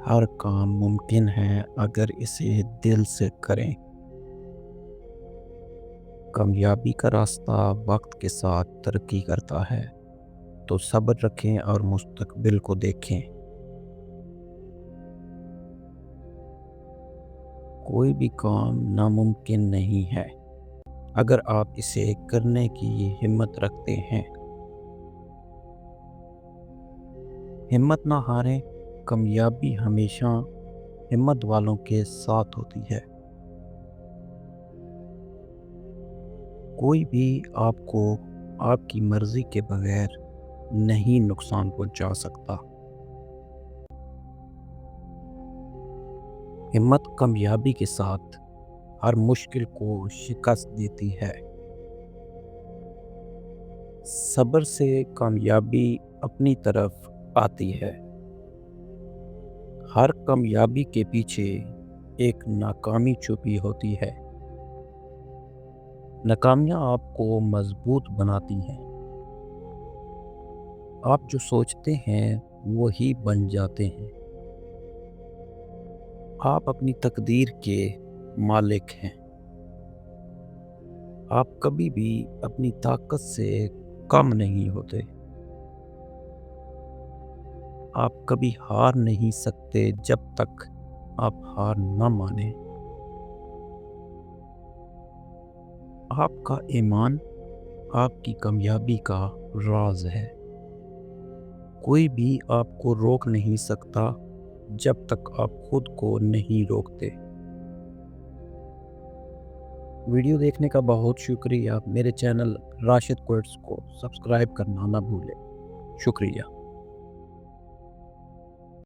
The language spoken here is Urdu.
ہر کام ممکن ہے اگر اسے دل سے کریں۔ کامیابی کا راستہ وقت کے ساتھ ترقی کرتا ہے، تو صبر رکھیں اور مستقبل کو دیکھیں۔ کوئی بھی کام ناممکن نہیں ہے اگر آپ اسے کرنے کی ہمت رکھتے ہیں۔ ہمت نہ ہاریں، کامیابی ہمیشہ ہمت والوں کے ساتھ ہوتی ہے۔ کوئی بھی آپ کو آپ کی مرضی کے بغیر نہیں نقصان پہنچا سکتا۔ ہمت کامیابی کے ساتھ ہر مشکل کو شکست دیتی ہے۔ صبر سے کامیابی اپنی طرف آتی ہے۔ ہر کامیابی کے پیچھے ایک ناکامی چھپی ہوتی ہے۔ ناکامیاں آپ کو مضبوط بناتی ہیں۔ آپ جو سوچتے ہیں وہی بن جاتے ہیں۔ آپ اپنی تقدیر کے مالک ہیں۔ آپ کبھی بھی اپنی طاقت سے کم نہیں ہوتے۔ آپ کبھی ہار نہیں سکتے جب تک آپ ہار نہ مانیں۔ آپ کا ایمان آپ کی کامیابی کا راز ہے۔ کوئی بھی آپ کو روک نہیں سکتا جب تک آپ خود کو نہیں روکتے۔ ویڈیو دیکھنے کا بہت شکریہ۔ میرے چینل راشد کوئٹس کو سبسکرائب کرنا نہ بھولیں۔ شکریہ۔